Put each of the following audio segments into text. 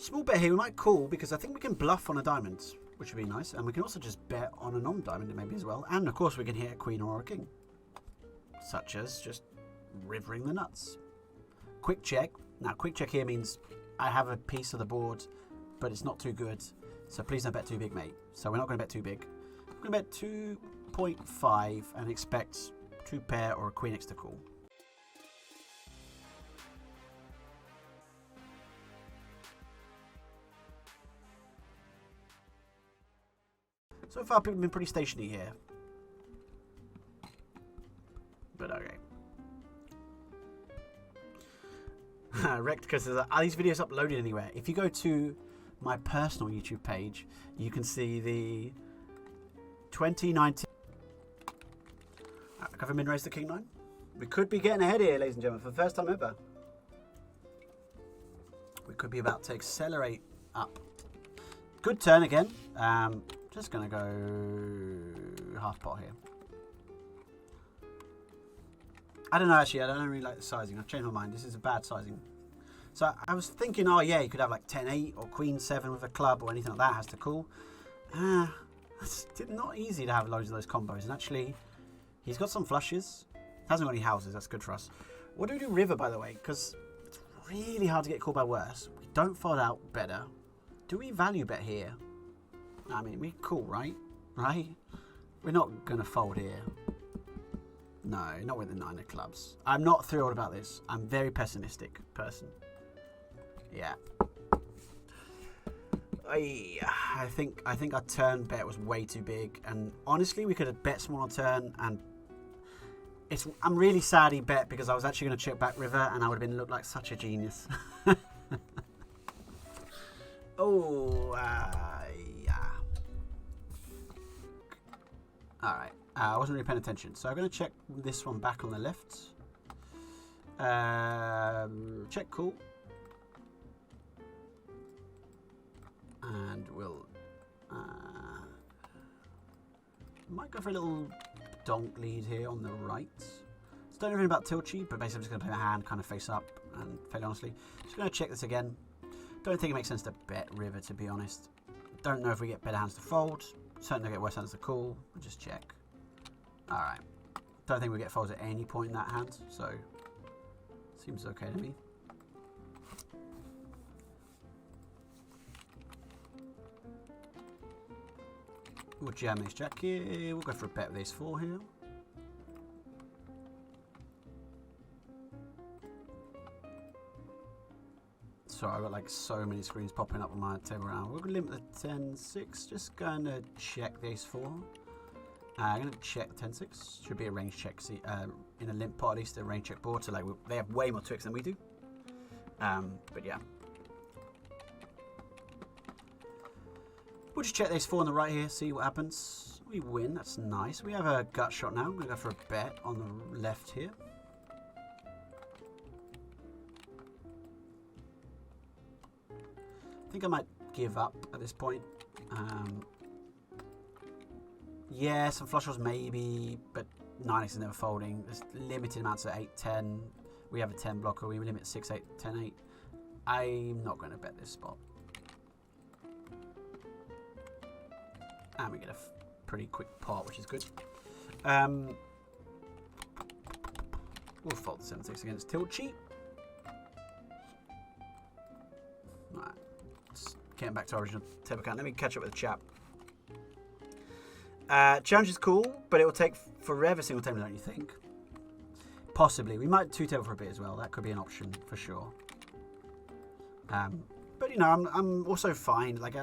Small bet here, we might call because I think we can bluff on a diamond, which would be nice. And we can also just bet on a non-diamond maybe as well. And of course we can hit a queen or a king. Such as just rivering the nuts. Quick check. Now quick check here means I have a piece of the board, but it's not too good. So please don't bet too big, mate. So we're not going to bet too big. We're going to bet 2.5 and expect 2 pair or a queen X to call. So far, people have been pretty stationary here. But okay. Rectica says, are these videos uploaded anywhere? If you go to my personal YouTube page, you can see the 2019. Have I been raised to King 9? We could be getting ahead here, ladies and gentlemen, for the first time ever. We could be about to accelerate up. Good turn again. Just going to go half pot here. I don't know, actually. I don't really like the sizing. I've changed my mind. This is a bad sizing. So I was thinking, oh, yeah, you could have like 10-8 or queen 7 with a club or anything like that has to call. It's not easy to have loads of those combos. And actually, he's got some flushes. Hasn't got any houses. That's good for us. What do we do river, by the way? Because it's really hard to get called by worse. We don't fold out better. Do we value bet here? I mean, we call, right? Right? We're not going to fold here. No, not with the 9 of clubs. I'm not thrilled about this. I'm a very pessimistic person. Yeah. I think our turn bet was way too big. And honestly, we could have bet small on turn. And I'm really sad he bet because I was actually going to check back river and I would have been looked like such a genius. Oh, yeah. All right. I wasn't really paying attention. So I'm going to check this one back on the left. Check call. And we'll... might go for a little donk lead here on the right. So don't know anything about Tilchi, but basically I'm just going to play my hand kind of face up. And fairly honestly, just going to check this again. Don't think it makes sense to bet river, to be honest. Don't know if we get better hands to fold. Certainly don't get worse hands to call. We'll just check. Alright. Don't think we get folds at any point in that hand, so seems okay to me. We'll jam ace jack here. We'll go for a bet with ace 4 here. Sorry, I've got like so many screens popping up on my table now. We're going to limit the 10-6. Just going to check the ace 4. I'm going to check the 10-6. Should be a range check. See, in a limp pot, at least a range check board. So like they have way more tricks than we do. But yeah. We'll just check the ace 4 on the right here. See what happens. We win. That's nice. We have a gut shot now. I'm going to go for a bet on the left here. I think I might give up at this point. Yeah, some flush draws maybe, but 9x is never folding. There's limited amounts of 8, 10. We have a 10 blocker. We limit 6, 8, 10, 8. I'm not going to bet this spot. And we get a pretty quick pot, which is good. We'll fold the 7-6 against Tilchi. Right. Getting back to our original table count. Let me catch up with the chat. Challenge is cool, but it will take forever single table, don't you think? Possibly. We might two table for a bit as well. That could be an option for sure. But you know, I'm also fine. Like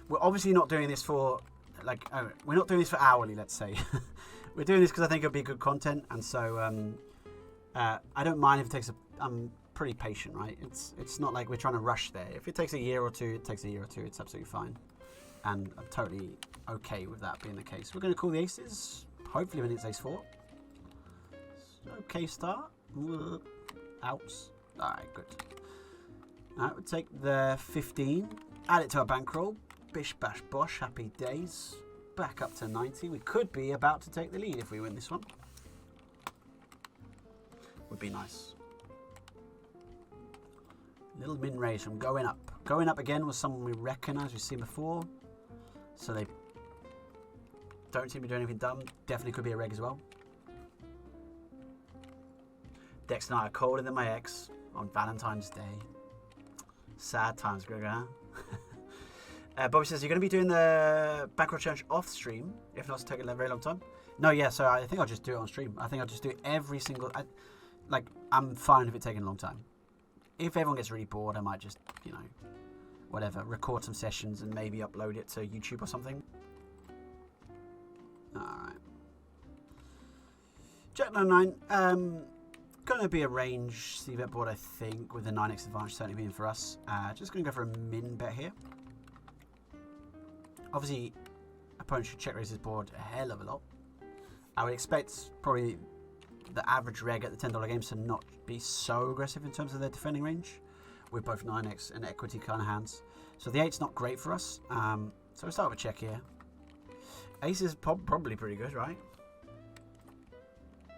we're obviously not doing this for like we're not doing this for hourly. Let's say we're doing this because I think it'll be good content, and so I don't mind if it takes a. I'm pretty patient, right? It's not like we're trying to rush there. If it takes a year or two, it takes a year or two. It's absolutely fine, and I'm totally okay with that being the case. We're going to call the aces. Hopefully, when it's ace 4. Okay, start. Outs. All right, good. All right, we'll take the 15. Add it to our bankroll. Bish, bash, bosh. Happy days. Back up to 90. We could be about to take the lead if we win this one. Would be nice. Little min raise from going up. Going up again was someone we recognise, we've seen before. So they don't seem to be doing anything dumb. Definitely could be a reg as well. Dex and I are colder than my ex on Valentine's Day. Sad times, Gregor, huh? Bobby says, you're going to be doing the bankroll challenge off stream, if not to take a very long time. No, yeah, so I think I'll just do it on stream. I think I'll just do it every single... I'm fine if it's taking a long time. If everyone gets really bored, I might just, you know, whatever, record some sessions and maybe upload it to YouTube or something. Alright. Jack 99, going to be a range C-bet board, I think, with the 9x advantage certainly being for us. Just going to go for a min bet here. Obviously, opponent should check raise his board a hell of a lot. I would expect probably the average reg at the $10 games to not be so aggressive in terms of their defending range, with both 9x and equity kind of hands. So the 8's not great for us. So we'll start with a check here. Ace is probably pretty good, right?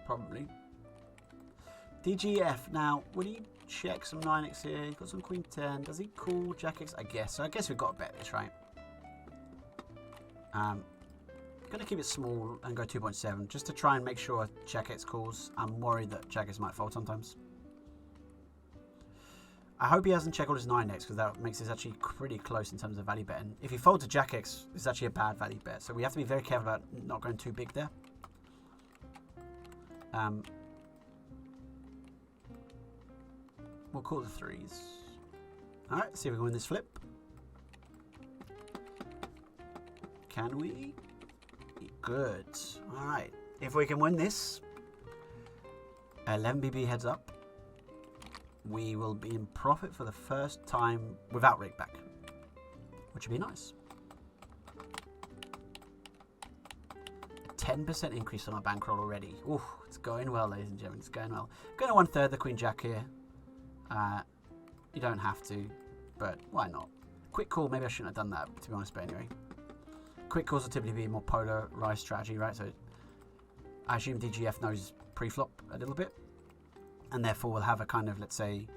Probably. DGF. Now, would he check some 9x here? He's got some queen 10. Does he call jack x? I guess. So I guess we've got to bet this, right? Going to keep it small and go 2.7 just to try and make sure jack x calls. I'm worried that jack x might fold sometimes. I hope he hasn't checked all his 9x because that makes this actually pretty close in terms of value betting. If he folds a jack x, it's actually a bad value bet. So we have to be very careful about not going too big there. We'll call the 3s. Alright, see if we can win this flip. Can we? Good. Alright. If we can win this, 11 BB heads up, we will be in profit for the first time without rig back, which would be nice. 10% increase on our bankroll already. Ooh, it's going well, ladies and gentlemen. It's going well. Going to 1/3 the queen jack here. You don't have to, but why not? Quick call. Maybe I shouldn't have done that, to be honest, but anyway. Quick calls will typically be a more polarized strategy, right? So I assume DGF knows pre-flop a little bit, and therefore will have a kind of, let's say,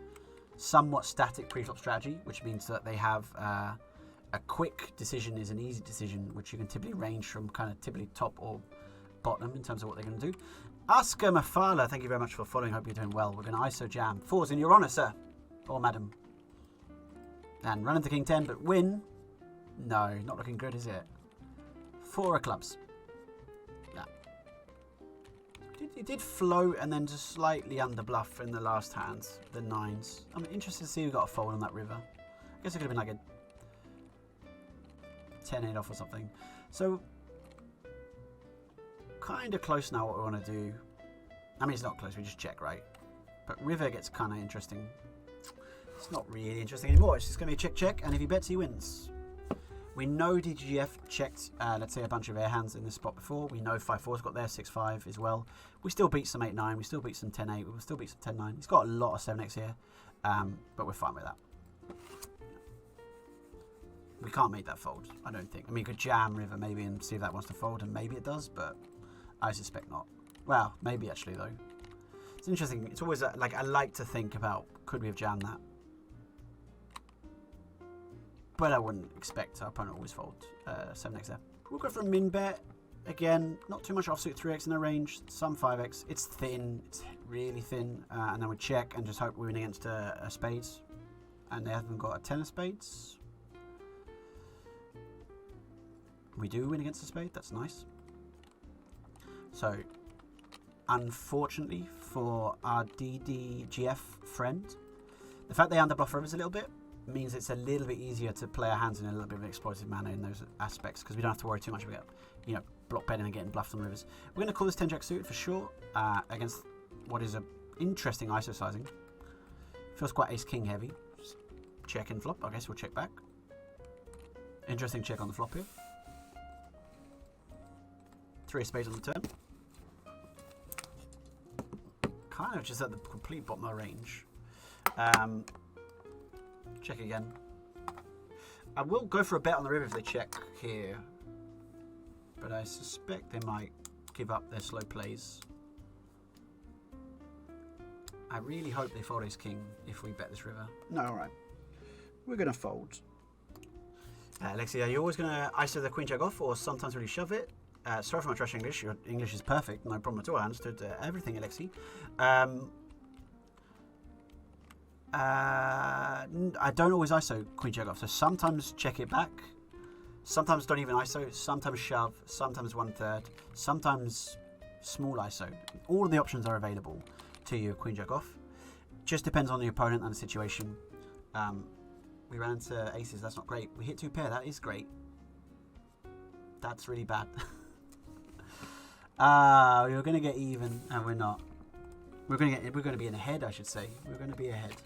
somewhat static pre-flop strategy, which means that they have a quick decision is an easy decision, which you can typically range from kind of typically top or bottom in terms of what they're going to do. Oscar Mafala, thank you very much for following. Hope you're doing well. We're going to ISO jam. 4's in your honour, sir. Or madam. And run into King 10, but win? No, not looking good, is it? 4 of clubs. Yeah. He did float and then just slightly under bluff in the last hand, the 9s. I'm interested to see who got a fold on that river. I guess it could have been like a 10-8 off or something. So, kind of close now what we want to do. I mean, it's not close, we just check, right? But river gets kind of interesting. It's not really interesting anymore. It's just going to be a check, and if he bets, he wins. We know DGF checked, let's say, a bunch of air hands in this spot before. We know 5-4's got there, 6-5 as well. We still beat some 8-9. We still beat some 10-8. We will still beat some 10-9. He's got a lot of 7x here, but we're fine with that. We can't make that fold, I don't think. I mean, you could jam river maybe and see if that wants to fold, and maybe it does, but I suspect not. Well, maybe actually, though. It's interesting. It's always, like, I like to think about, could we have jammed that? But I wouldn't expect our opponent always fold 7x there. We'll go for a min bet. Again, not too much offsuit 3x in the range, some 5x. It's thin, it's really thin. And then we check and just hope we win against a spades. And they haven't got a 10 of spades. We do win against a spade, that's nice. So, unfortunately for our DDGF friend, the fact they underbluff rivers a little bit means it's a little bit easier to play our hands in a little bit of an explosive manner in those aspects, because we don't have to worry too much about, you know, block betting and getting bluffed on rivers. We're going to call this 10 jack suited for sure, against what is an interesting ISO sizing. Feels quite ace king heavy. Just check and flop. I guess we'll check back. Interesting check on the flop here. 3 of spades on the turn. Kind of just at the complete bottom of our range. Check again. I will go for a bet on the river if they check here, but I suspect they might give up their slow plays. I really hope they fold ace king if we bet this river. No, all right. We're going to fold. Alexi, are you always going to ISO the queen jack off, or sometimes really shove it? Sorry for my trash English. Your English is perfect. No problem at all. I understood everything, Alexi. I don't always ISO queen jack off, so sometimes check it back. Sometimes don't even ISO. Sometimes shove. Sometimes 1/3. Sometimes small ISO. All of the options are available to you. Queen jack off. Just depends on the opponent and the situation. We ran into aces. That's not great. We hit 2 pair. That is great. That's really bad. We were going to get even, and we're not. We're going to be in ahead, I should say. We're going to be ahead.